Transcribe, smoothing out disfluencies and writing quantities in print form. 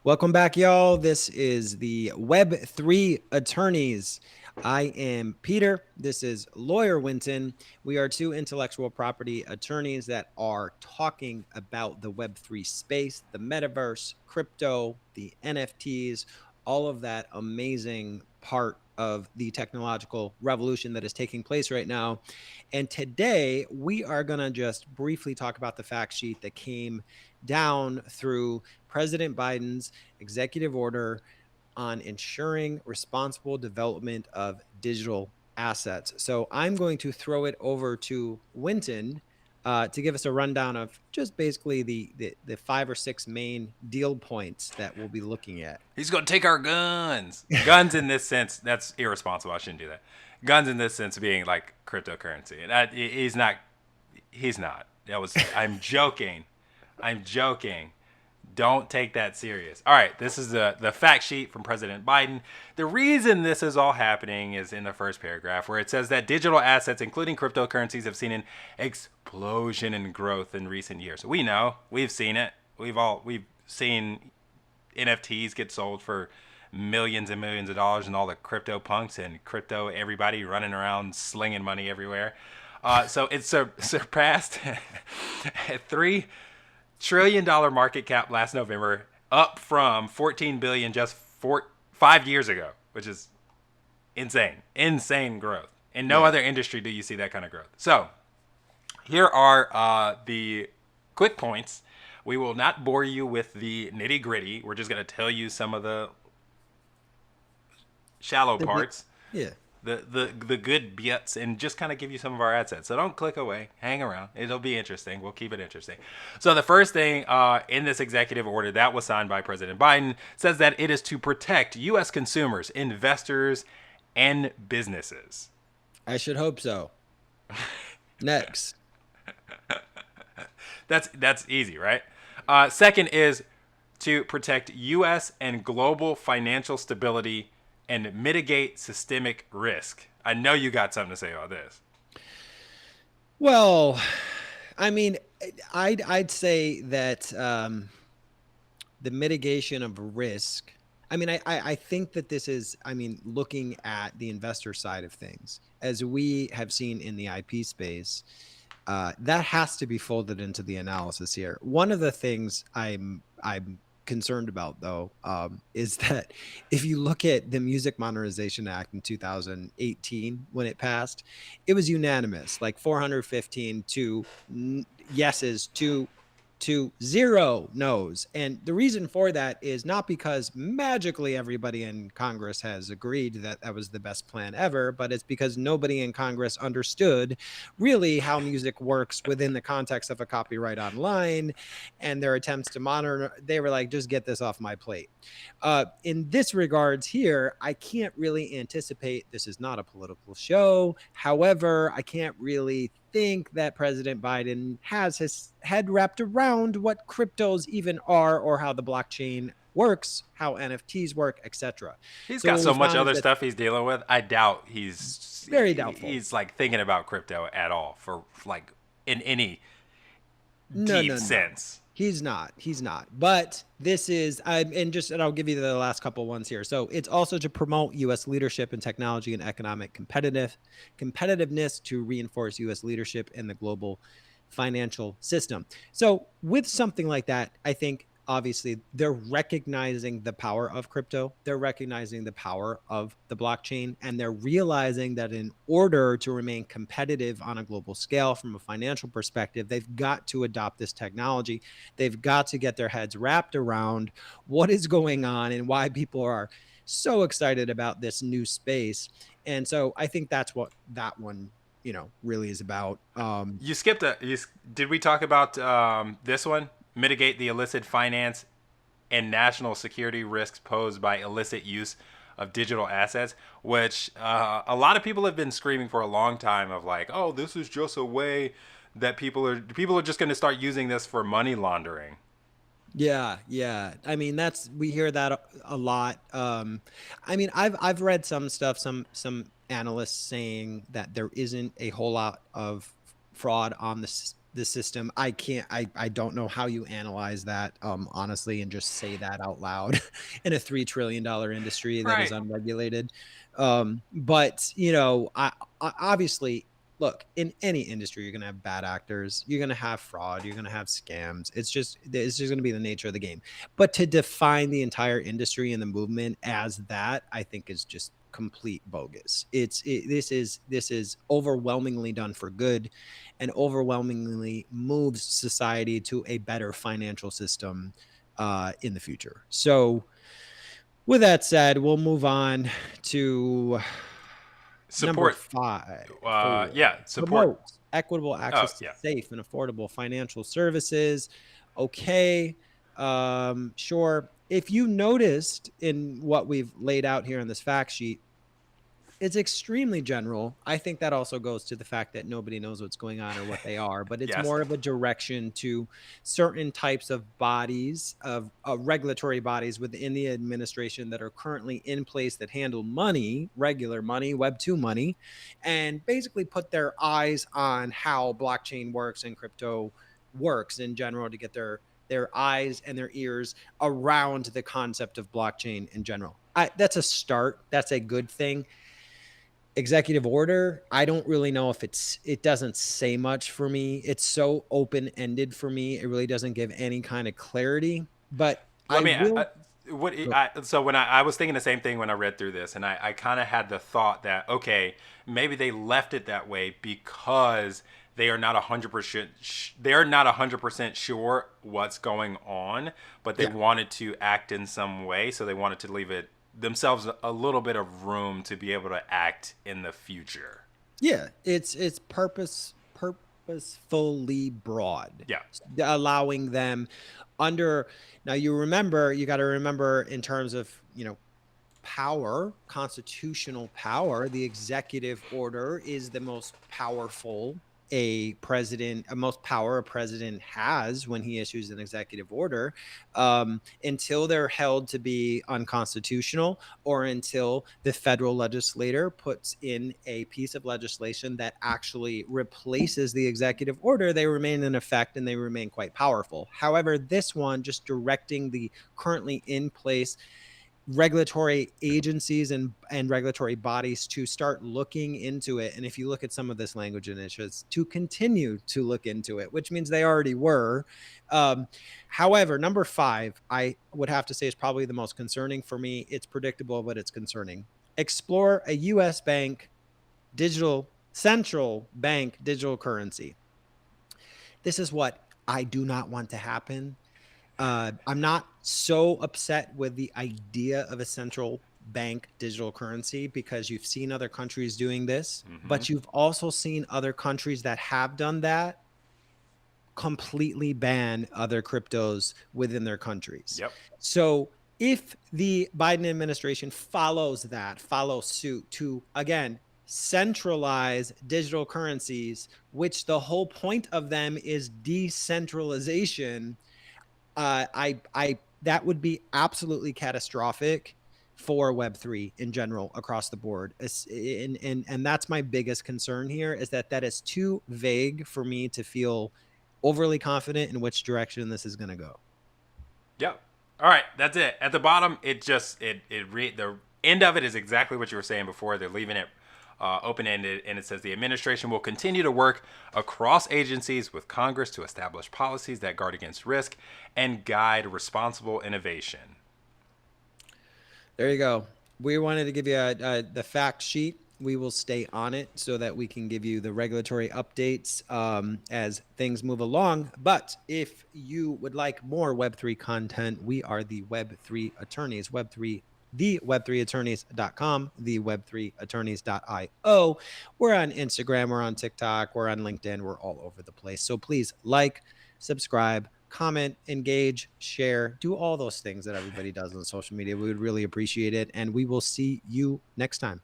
Welcome back, y'all. This is the Web3 Attorneys. I am Peter. This is Lawyer Wynton. We are two intellectual property attorneys that are talking about the Web3 space, the metaverse, crypto, the NFTs, all of that amazing part of the technological revolution that is taking place right now. And today we are going to just briefly talk about the fact sheet that came down through President Biden's executive order on ensuring responsible development of digital assets. So I'm going to throw it over to Wynton to give us a rundown of just basically the 5 or 6 main deal points that we'll be looking at. He's going to take our guns. Guns in this sense, that's irresponsible. I shouldn't do that. Guns in this sense being like cryptocurrency. And he's not. He's not. I'm joking. I'm joking. Don't take that serious. All right, this is the fact sheet from President Biden. The reason this is all happening is in the first paragraph where it says that digital assets, including cryptocurrencies, have seen an explosion in growth in recent years. We know. We've seen it. We've seen NFTs get sold for millions and millions of dollars, and all the crypto punks and crypto everybody running around slinging money everywhere. So it's surpassed a $3 trillion market cap last November, up from 14 billion just 5 years ago, which is insane growth. In no other industry do you see that kind of growth. So here are the quick points. We will not bore you with the nitty gritty. We're just going to tell you some of the shallow parts, Yeah. the good bits, and just kind of give you some of our assets. So don't click away. Hang around. It'll be interesting. We'll keep it interesting. So the first thing in this executive order that was signed by President Biden says that it is to protect U.S. consumers, investors, and businesses. I should hope so. Next. That's easy, right? Second is to protect U.S. and global financial stability and mitigate systemic risk. I know you got something to say about this. Well, I mean, I'd say that the mitigation of risk. I mean, I think that this is, I mean, looking at the investor side of things, as we have seen in the IP space, that has to be folded into the analysis here. One of the things I'm concerned about, though, is that if you look at the Music Modernization Act in 2018 when it passed, it was unanimous, like 415 to yeses to 0 no's. And the reason for that is not because magically everybody in Congress has agreed that that was the best plan ever, but it's because nobody in Congress understood really how music works within the context of a copyright online, and their attempts to monitor, they were like, just get this off my plate. In this regards here, I can't really anticipate, this is not a political show. However, I can't really think that President Biden has his head wrapped around what cryptos even are, or how the blockchain works, how NFTs work, etc. He's So got what so we much found is other that stuff he's dealing with. I doubt he's very doubtful. he's like thinking about crypto at all for like in any No. deep sense. He's not. He's not. But this is, and I'll give you the last couple ones here. So it's also to promote U.S. leadership in technology and economic competitiveness to reinforce U.S. leadership in the global financial system. So with something like that, I think obviously they're recognizing the power of crypto. They're recognizing the power of the blockchain, and they're realizing that in order to remain competitive on a global scale from a financial perspective, they've got to adopt this technology. They've got to get their heads wrapped around what is going on and why people are so excited about this new space. And so I think that's what that one, really is about. You skipped did we talk about this one? Mitigate the illicit finance and national security risks posed by illicit use of digital assets, which a lot of people have been screaming for a long time of like, oh, this is just a way that people are just going to start using this for money laundering. Yeah. I mean, we hear that a lot. I mean, I've read some stuff, some analysts saying that there isn't a whole lot of fraud on the system. I don't know how you analyze that, honestly, and just say that out loud in a $3 trillion industry that is Right. unregulated. But obviously, look, in any industry, you're gonna have bad actors, you're gonna have fraud, you're gonna have scams. It's just gonna be the nature of the game. But to define the entire industry and the movement as that, I think is just complete bogus. This is overwhelmingly done for good and overwhelmingly moves society to a better financial system in the future. So, with that said, we'll move on to number Support. four. Yeah. Support. Promote equitable Oh, access to yeah. safe and affordable financial services. Okay. Sure. If you noticed in what we've laid out here on this fact sheet, it's extremely general. I think that also goes to the fact that nobody knows what's going on or what they are, but it's Yes. more of a direction to certain types of bodies, of regulatory bodies within the administration that are currently in place that handle money, regular money, Web 2 money, and basically put their eyes on how blockchain works and crypto works in general to get their eyes and their ears around the concept of blockchain in general. That's a start. That's a good thing. Executive order, I don't really know if it doesn't say much for me. It's so open-ended for me. It really doesn't give any kind of clarity, but Let I me. will So when I was thinking the same thing when I read through this, and I kind of had the thought that okay, maybe they left it that way because they are not 100%. They are not 100% sure what's going on, but they yeah. wanted to act in some way, so they wanted to leave it themselves a little bit of room to be able to act in the future. Yeah, it's purposefully broad, Yeah. allowing them under now you got to remember in terms of, power, constitutional power, the executive order is the most powerful most power a president has when he issues an executive order, until they're held to be unconstitutional or until the federal legislator puts in a piece of legislation that actually replaces the executive order. They remain in effect and they remain quite powerful. However, this one just directing the currently in place regulatory agencies and regulatory bodies to start looking into it. And if you look at some of this language initiatives, to continue to look into it, which means they already were. Um, However, number 5, I would have to say is probably the most concerning for me. It's predictable, but it's concerning. Explore a US bank digital central bank digital currency. This is what I do not want to happen. I'm not so upset with the idea of a central bank digital currency because you've seen other countries doing this, Mm-hmm. but you've also seen other countries that have done that completely ban other cryptos within their countries. Yep. So if the Biden administration follows suit to, again, centralize digital currencies, which the whole point of them is decentralization, I that would be absolutely catastrophic for Web3 in general across the board. And that's my biggest concern here, is that is too vague for me to feel overly confident in which direction this is going to go. Yep. All right, that's it. At the bottom, the end of it is exactly what you were saying before. They're leaving it open ended, and it says the administration will continue to work across agencies with Congress to establish policies that guard against risk and guide responsible innovation. There you go. We wanted to give you the fact sheet. We will stay on it so that we can give you the regulatory updates as things move along. But if you would like more Web3 content, we are the Web3 attorneys, the web3attorneys.com, the web3attorneys.io. We're on Instagram, we're on TikTok, we're on LinkedIn, we're all over the place. So please like, subscribe, comment, engage, share, do all those things that everybody does on social media. We would really appreciate it. And we will see you next time.